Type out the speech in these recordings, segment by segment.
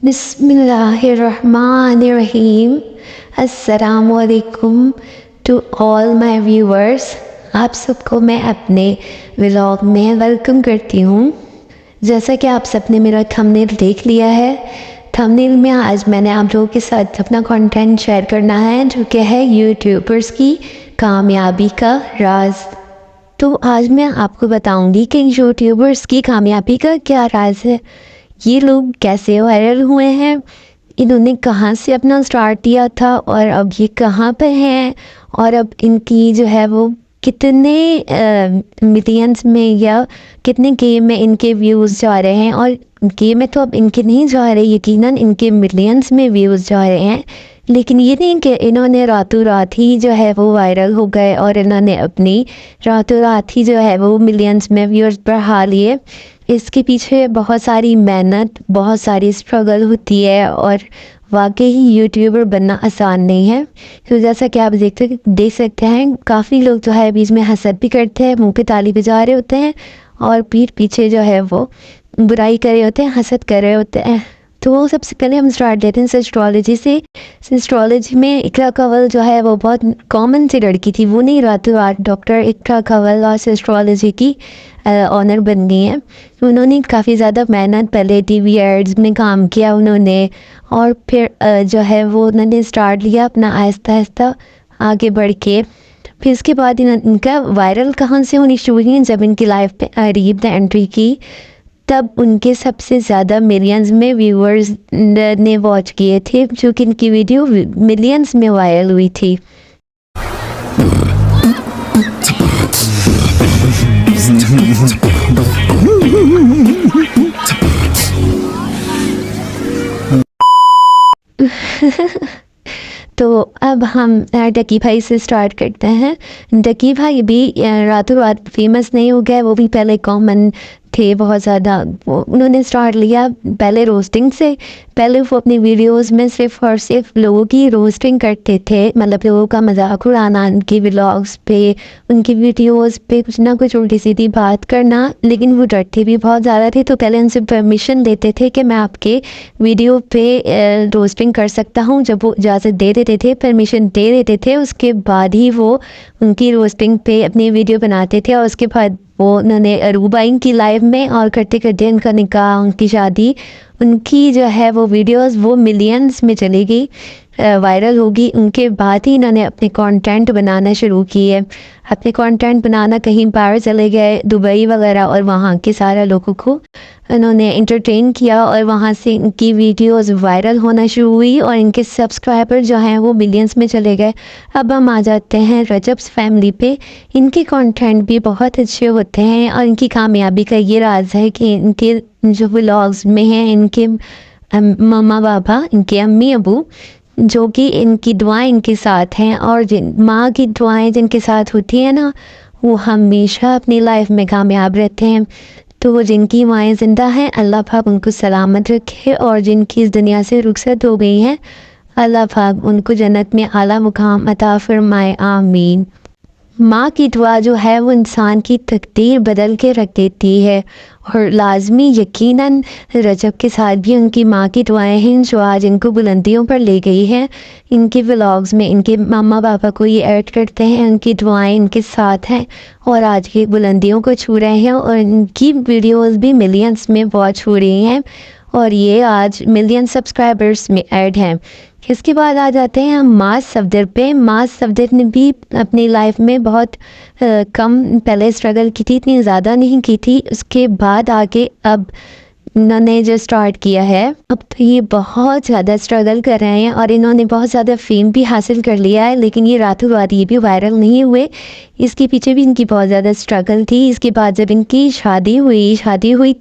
बिस्मिल्लाहिर्रहमानिर्रहीम। अस्सलामुअलैकुम to all my viewers. आप सबको मैं अपने व्लॉग में वेलकम करती हूँ। जैसा कि आप सबने मेरा थंबनेल देख लिया है, थंबनेल में आज मैंने आप लोगों के साथ अपना कंटेंट शेयर करना है जो कि है यूट्यूबर्स की कामयाबी का राज। तो आज मैं आपको बताऊंगी कि यूट्यूबर्स की कामयाबी का क्या राज है, ये लोग कैसे वायरल हुए हैं, इन्होंने कहाँ से अपना स्टार्ट किया था और अब ये कहाँ पर हैं, और अब इनकी जो है वो कितने मिलियंस में या कितने गेम में इनके व्यूज़ जा रहे हैं। और गेम में तो अब इनके नहीं जा रहे, यकीनन इनके मिलियंस में व्यूज़ जा रहे हैं। लेकिन ये नहीं कि इन्होंने रातों रात ही जो है वो वायरल हो गए और इन्होंने अपनी रातों रात ही जो है वो मिलियंस में व्यूअर्स बढ़ा लिए। इसके पीछे बहुत सारी मेहनत, बहुत सारी स्ट्रगल होती है और वाकई ही यूट्यूबर बनना आसान नहीं है। तो जैसा कि आप देख सकते हैं, काफ़ी लोग जो है बीच में हसद भी करते हैं, मुंह पे ताली बजा रहे होते हैं और पीठ पीछे जो है वो बुराई कर रहे होते हैं, हसद कर रहे होते हैं। तो सबसे पहले हम स्टार्ट लेते हैं एस्ट्रोलॉजी से। एस्ट्रोलॉजी में इकरा कंवल जो है वो बहुत कॉमन सी लड़की थी, वो नहीं रातों रात डॉक्टर इकरा कंवल और एस्ट्रोलॉजी की ऑनर बन गई हैं। उन्होंने काफ़ी ज़्यादा मेहनत, पहले टीवी एड्स में काम किया उन्होंने और फिर जो है वो उन्होंने स्टार्ट लिया अपना आहिस्ता आहिस्ता आगे बढ़ के। फिर इसके बाद इनका वायरल कहाँ से होनी शुरू हुई, जब इनकी लाइफ पे अरीब ने एंट्री की तब उनके सबसे ज़्यादा मिलियंस में व्यूअर्स ने वॉच किए थे, जो कि इनकी वीडियो मिलियंस में वायरल हुई थी। तो अब हम डकी भाई से स्टार्ट करते हैं। डकी भाई भी रातों रात फेमस नहीं हो गए, वो भी पहले कॉमन थे बहुत ज़्यादा। उन्होंने स्टार्ट लिया पहले रोस्टिंग से। पहले वो अपनी वीडियोस में सिर्फ और सिर्फ लोगों की रोस्टिंग करते थे, मतलब लोगों का मजाक उड़ाना, उनकी व्लॉग्स पे, उनकी वीडियोस पे कुछ ना कुछ उल्टी सीधी बात करना। लेकिन वो डरते भी बहुत ज़्यादा थे, तो पहले उनसे परमिशन लेते थे कि मैं आपके वीडियो पे रोस्टिंग कर सकता हूँ। जब वो इजाज़त दे देते थे, परमिशन दे देते थे, उसके बाद ही वो उनकी रोस्टिंग पे अपनी वीडियो बनाते थे। और उसके बाद वो उन्होंने अरूबा की लाइव में और करते करते उनका निकाह, उनकी शादी, उनकी जो है वो वीडियोस वो मिलियंस में चली गई, वायरल होगी। उनके बाद ही इन्होंने अपने कंटेंट बनाना शुरू किए। अपने कंटेंट बनाना कहीं बाहर चले गए, दुबई वगैरह, और वहाँ के सारे लोगों को उन्होंने इंटरटेन किया और वहाँ से इनकी वीडियोस वायरल होना शुरू हुई और इनके सब्सक्राइबर जो हैं वो मिलियंस में चले गए। अब हम आ जाते हैं रजब्स फैमिली पे। इनके कंटेंट भी बहुत अच्छे होते हैं और इनकी कामयाबी का ये राज है कि इनके जो व्लॉग्स में हैं, इनके मम्मा पापा, इनके अम्मी अबू, जो कि इनकी दुआएं इनके साथ हैं, और जिन माँ की दुआएं जिनके साथ होती हैं ना, वो हमेशा अपनी लाइफ में कामयाब रहते हैं। तो जिनकी माएँ ज़िंदा हैं, अल्लाह पाक उनको सलामत रखे, और जिनकी इस दुनिया से रुखसत हो गई हैं, अल्लाह पाक उनको जन्नत में आला मुकाम अता फरमाए, आमीन। माँ की दुआ जो है वो इंसान की तकदीर बदल के रख देती है, और लाजमी यकीनन रजब के साथ भी उनकी माँ की दुआएं हैं जो आज इनको बुलंदियों पर ले गई हैं। इनके व्लॉग्स में इनके मम्मा पापा को ये ऐड करते हैं, उनकी दुआएं इनके साथ हैं और आज की बुलंदियों को छू रहे हैं, और इनकी वीडियोस भी मिलियंस में वॉच हो रही हैं और ये आज मिलियन सब्सक्राइबर्स में ऐड हैं। इसके बाद आ जाते हैं हम मास सफदर पे। मास सफदर ने भी अपनी लाइफ में बहुत कम पहले स्ट्रगल की थी, इतनी ज़्यादा नहीं की थी। उसके बाद आगे अब इन्होंने जो स्टार्ट किया है, अब तो ये बहुत ज़्यादा स्ट्रगल कर रहे हैं और इन्होंने बहुत ज़्यादा फेम भी हासिल कर लिया है। लेकिन ये रातों रात ये भी वायरल नहीं हुए, इसके पीछे भी इनकी बहुत ज़्यादा स्ट्रगल थी। इसके बाद जब इनकी शादी हुई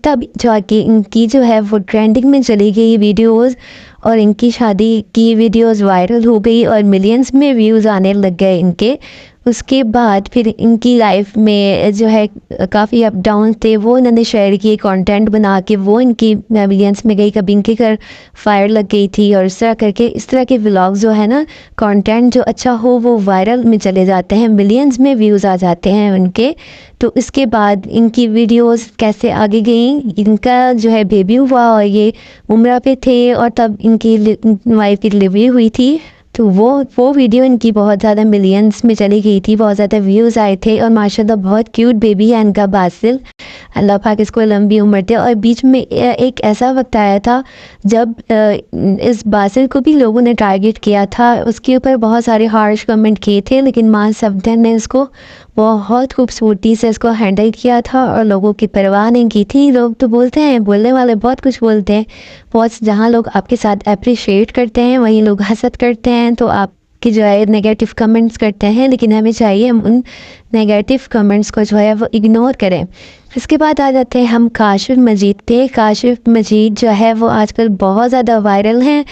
तब जाके इनकी जो है वो ट्रेंडिंग में चली गई वीडियोज़, और इनकी शादी की वीडियोस वायरल हो गई और मिलियंस में व्यूज़ आने लग गए इनके। उसके बाद फिर इनकी लाइफ में जो है काफ़ी अप डाउन थे, वो इन्होंने शेयर किए कंटेंट बना के, वो इनकी मिलियंस में गई। कभी इनके घर फायर लग गई थी और इस तरह करके, इस तरह के व्लॉग जो है ना, कंटेंट जो अच्छा हो वो वायरल में चले जाते हैं, मिलियंस में व्यूज़ आ जाते हैं उनके। तो इसके बाद इनकी वीडियोस कैसे आगे गई, इनका जो है बेबी हुआ और ये उम्रा पे थे और तब इनकी वाइफ की डिलीवरी हुई थी। तो वो वीडियो इनकी बहुत ज़्यादा मिलियंस में चली गई थी, बहुत ज़्यादा व्यूज़ आए थे और माशाल्लाह बहुत क्यूट बेबी है इनका बासिल, अल्लाह पाक इसको लंबी उम्र दे। और बीच में एक ऐसा वक्त आया था जब इस बासिल को भी लोगों ने टारगेट किया था, उसके ऊपर बहुत सारे हार्श कमेंट किए थे, लेकिन माँ सफदर ने इसको बहुत खूबसूरती से इसको हैंडल किया था और लोगों की परवाह नहीं की थी। लोग तो बोलते हैं, बोलने वाले बहुत कुछ बोलते हैं, बहुत जहाँ लोग आपके साथ अप्रिशिएट करते हैं वहीं लोग हसद करते हैं, तो आपकी जो है नेगेटिव कमेंट्स करते हैं, लेकिन हमें चाहिए हम उन नेगेटिव कमेंट्स को जो है वो इग्नोर करें। इसके बाद आ जाते हैं हम काशिफ मजीद पे। काशिफ मजीद जो है वो आजकल बहुत ज़्यादा वायरल हैं।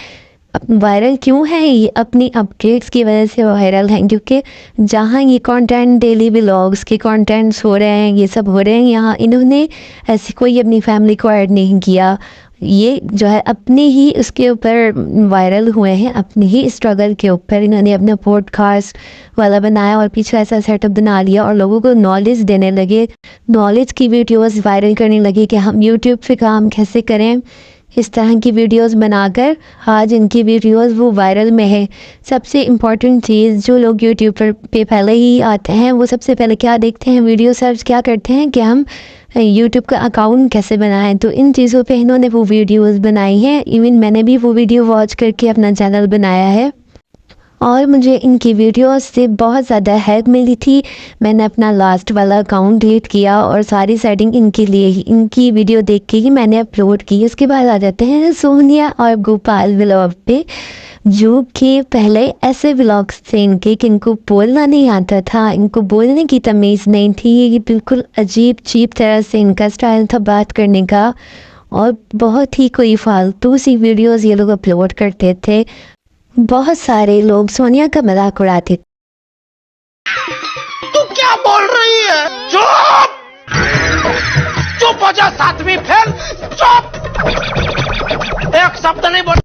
वायरल क्यों है? ये अपनी अपडेट्स की वजह से वायरल हैं, क्योंकि जहाँ ये कंटेंट डेली व्लॉग्स के कंटेंट्स हो रहे हैं, ये सब हो रहे हैं, यहाँ इन्होंने ऐसी कोई अपनी फैमिली को ऐड नहीं किया। ये जो है अपने ही उसके ऊपर वायरल हुए हैं, अपने ही स्ट्रगल के ऊपर इन्होंने अपना पॉडकास्ट वाला बनाया और पीछे ऐसा सेटअप बना लिया और लोगों को नॉलेज देने लगे, नॉलेज की वीडियोस वायरल करने लगे कि हम यूट्यूब पे काम कैसे करें। इस तरह की वीडियोस बनाकर आज इनकी वीडियोस वो वायरल में है। सबसे इम्पॉर्टेंट चीज़, जो लोग यूट्यूब पे पहले ही आते हैं वो सबसे पहले क्या देखते हैं, वीडियो सर्च क्या करते हैं कि हम यूट्यूब का अकाउंट कैसे बनाएं। तो इन चीज़ों पे इन्होंने वो वीडियोस बनाई हैं। इवन मैंने भी वो वीडियो वॉच करके अपना चैनल बनाया है और मुझे इनकी वीडियोस से बहुत ज़्यादा हेल्प मिली थी। मैंने अपना लास्ट वाला अकाउंट डिलीट किया और सारी सेटिंग इनके लिए ही, इनकी वीडियो देख के ही मैंने अपलोड की। उसके बाद आ जाते हैं सोनिया और गोपाल व्लॉग पे, जो कि पहले ऐसे व्लॉग्स थे इनके कि इनको बोलना नहीं आता था, इनको बोलने की तमीज़ नहीं थी, ये बिल्कुल अजीब चीप तरह से इनका स्टाइल था बात करने का और बहुत ही कोई फालतू सी वीडियोस ये लोग अपलोड करते थे। बहुत सारे लोग सोनिया का मजाक उड़ाते। तू क्या बोल रही है? चुप! चुप हो जा, सातवीं फेल, चुप! एक शब्द नहीं बोल।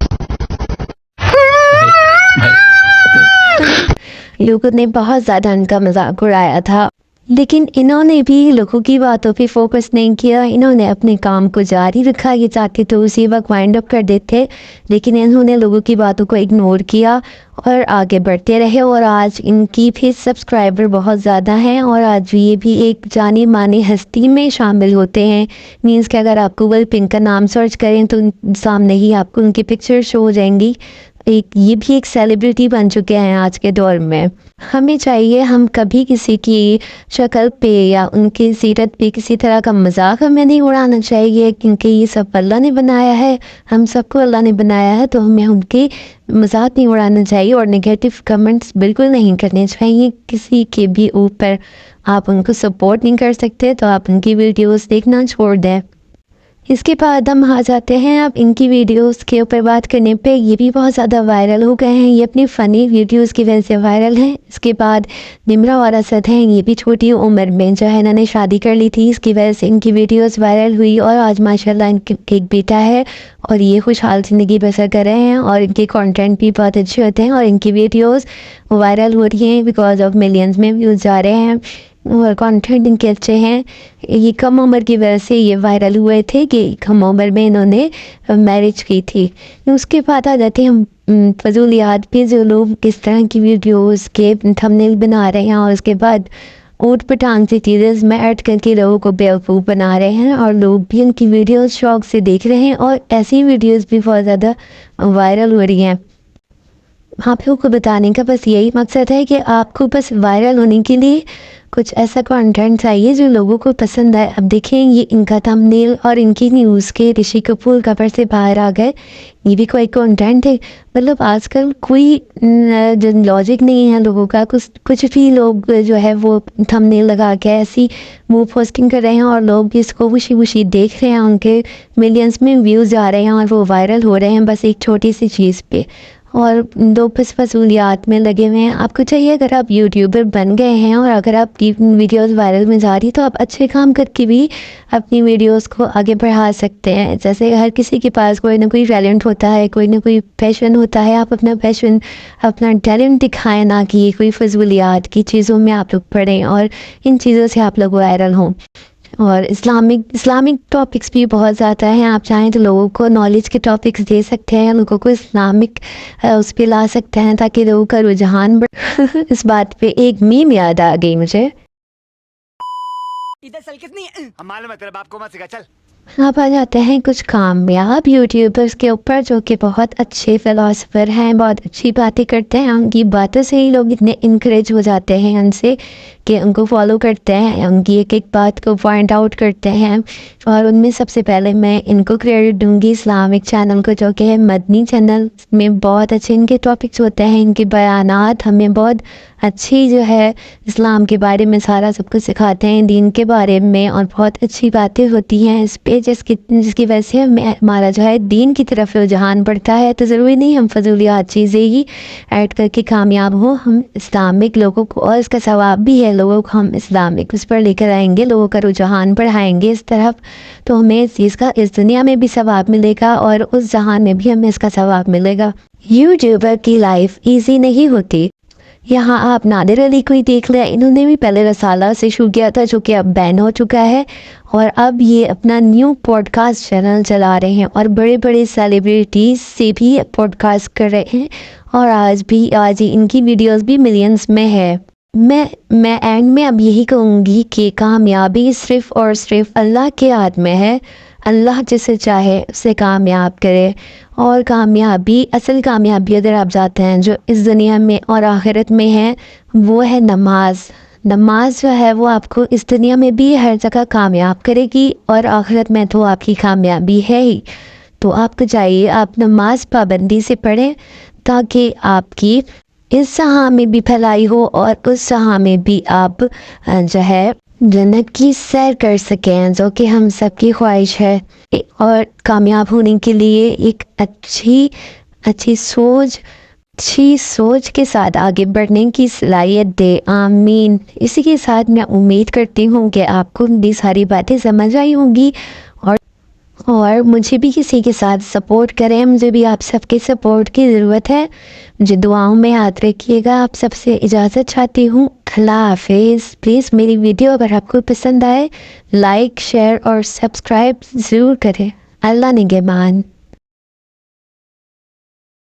लोगों ने बहुत ज़्यादा इनका मजाक उड़ाया था, लेकिन इन्होंने भी लोगों की बातों पे फोकस नहीं किया, इन्होंने अपने काम को जारी रखा। ये चाहते तो उसी वक्त वाइंड अप कर देते, लेकिन इन्होंने लोगों की बातों को इग्नोर किया और आगे बढ़ते रहे और आज इनकी भी सब्सक्राइबर बहुत ज़्यादा हैं और आज ये भी एक जानी मानी हस्ती में शामिल होते हैं। मीन्स कि अगर आप गूगल पिंक का नाम सर्च करें तो सामने ही आपको उनकी पिक्चर शो हो जाएंगी। ये भी एक सेलिब्रिटी बन चुके हैं आज के दौर में। हमें चाहिए हम कभी किसी की शक्ल पे या उनकी सीरत पे किसी तरह का मजाक हमें नहीं उड़ाना चाहिए, क्योंकि ये सब अल्लाह ने बनाया है, हम सबको अल्लाह ने बनाया है, तो हमें उनके मजाक नहीं उड़ाना चाहिए और नेगेटिव कमेंट्स बिल्कुल नहीं करने चाहिए किसी के भी ऊपर। आप उनको सपोर्ट नहीं कर सकते तो आप उनकी वीडियोस देखना छोड़ दें। इसके बाद हम आ जाते हैं अब इनकी वीडियोस के ऊपर बात करने पे। ये भी बहुत ज़्यादा वायरल हो गए हैं, ये अपनी फ़नी वीडियोस की वजह से वायरल हैं। इसके बाद निम्रा और असद हैं, ये भी छोटी उम्र में जो है इन्होंने शादी कर ली थी, इसकी वजह से इनकी वीडियोस वायरल हुई और आज माशाल्लाह इनके एक बेटा है और ये खुशहाल ज़िंदगी बसर कर रहे हैं और इनके कंटेंट भी बहुत अच्छे होते हैं और इनकी वीडियोस वायरल हो रही हैं बिकॉज ऑफ मिलियंस में व्यूज़ जा रहे हैं और कंटेंट इनके अच्छे हैं। ये कम उम्र की वजह से ये वायरल हुए थे कि कम उम्र में इन्होंने मैरिज की थी। उसके बाद आ जाते हैं हम फजूलियात पे, जो लोग किस तरह की वीडियोस के थंबनेल बना रहे हैं और उसके बाद ऊट पटांग से चीज़ें में ऐड करके लोगों को बेवकूफ़ बना रहे हैं और लोग भी उनकी वीडियोस शौक से देख रहे हैं और ऐसी वीडियोस भी बहुत ज़्यादा वायरल हो रही हैं। आप लोगों को बताने का बस यही मकसद है कि आपको बस वायरल होने के लिए कुछ ऐसा कंटेंट चाहिए जो लोगों को पसंद आए। अब देखें ये इनका थंबनेल और इनकी न्यूज़ के ऋषि कपूर कवर से बाहर आ गए, ये भी कोई कंटेंट है। मतलब आजकल कोई जो लॉजिक नहीं है लोगों का, कुछ भी लोग जो है वो थंबनेल लगा के ऐसी वो पोस्टिंग कर रहे हैं और लोग भी इसको खुशी खुशी देख रहे हैं, उनके मिलियंस में व्यूज़ आ रहे हैं और वो वायरल हो रहे हैं बस एक छोटी सी चीज़ पे। और दो बस फजूलियात में लगे हुए हैं। आपको चाहिए अगर आप यूट्यूबर बन गए हैं और अगर आपकी वीडियोस वायरल में जा रही तो आप अच्छे काम करके भी अपनी वीडियोस को आगे बढ़ा सकते हैं। जैसे हर किसी के पास कोई ना कोई टैलेंट होता है, कोई ना कोई पैशन होता है। आप अपना पैशन, अपना टैलेंट दिखाएं, ना कि कोई फजूलियात की चीज़ों में आप लोग पढ़ें और इन चीज़ों से आप लोग वायरल हों। और इस्लामिक टॉपिक्स भी बहुत ज़्यादा हैं। आप चाहें तो लोगों को नॉलेज के टॉपिक्स दे सकते हैं, लोगों को इस्लामिक उस पर ला सकते हैं ताकि लोगों का रुझान बढ़े। इस बात पे एक मीम याद आ गई मुझे। इधर चल कितनी हम मालूम है तेरे बाप को मत सिखा चल। अब आ जाते हैं कुछ कामयाब यूट्यूबर्स के ऊपर जो कि बहुत अच्छे फिलोसफर हैं, बहुत अच्छी बातें करते हैं। उनकी बातों से ही लोग इतने इनकरेज हो जाते हैं उनसे कि उनको फॉलो करते हैं, उनकी एक एक बात को पॉइंट आउट करते हैं। और उनमें सबसे पहले मैं इनको क्रेडिट दूंगी इस्लामिक चैनल को, जो कि है मदनी चैनल। में बहुत अच्छे इनके टॉपिक्स होते हैं, इनके बयानात हमें बहुत अच्छी जो है इस्लाम के बारे में सारा सब कुछ सिखाते हैं, दीन के बारे में, और बहुत अच्छी बातें होती हैं इस पे जिसकी वजह से हमारा जो है दीन की तरफ रुझान बढ़ता है। तो ज़रूरी नहीं हम फजूलियात चीज़ें ही ऐड करके कामयाब हो, हम इस्लामिक लोगों को, और इसका सवाब भी है, लोगों को हम इस्लामिक उस पर लेकर आएंगे, लोगों का रुझान बढ़ाएंगे इस तरफ, तो हमें इस चीज़ का इस दुनिया में भी सवाब मिलेगा और उस जहान में भी हमें इसका सवाब मिलेगा। यूट्यूबर की लाइफ ईजी नहीं होती। यहाँ आप नादिर अली को ही देख लें, इन्होंने भी पहले रसाला से शुरू किया था जो कि अब बैन हो चुका है, और अब ये अपना न्यू पॉडकास्ट चैनल चला रहे हैं और बड़े बड़े सेलिब्रिटीज़ से भी पॉडकास्ट कर रहे हैं। और आज ही इनकी वीडियोस भी मिलियंस में है। मैं एंड में अब यही कहूँगी कि कामयाबी सिर्फ़ और सिर्फ अल्लाह के हाथ में है। अल्लाह जिसे चाहे उसे कामयाब करे, और कामयाबी, असल कामयाबी अगर आप जाते हैं जो इस दुनिया में और आखिरत में है, वो है नमाज जो है वो आपको इस दुनिया में भी हर जगह कामयाब करेगी और आखिरत में तो आपकी कामयाबी है ही। तो आपको चाहिए आप नमाज पाबंदी से पढ़ें ताकि आपकी इस जहाँ में भी भलाई हो और उस जहाँ में भी आप जो है जन्नत की सैर कर सकें, जो कि हम सबकी ख्वाहिश है। और कामयाब होने के लिए एक अच्छी सोच के साथ आगे बढ़ने की सलाहियत दे। आमीन। इसी के साथ मैं उम्मीद करती हूँ कि आपको मेरी सारी बातें समझ आई होंगी, और मुझे भी किसी के साथ सपोर्ट करें। मुझे भी आप सबके सपोर्ट की ज़रूरत है। मुझे दुआओं में याद रखिएगा। आप सबसे इजाज़त चाहती हूँ। अल्लाह हाफिज़। प्लीज़ मेरी वीडियो अगर आपको पसंद आए लाइक, शेयर और सब्सक्राइब ज़रूर करें। अल्लाह निगहबान।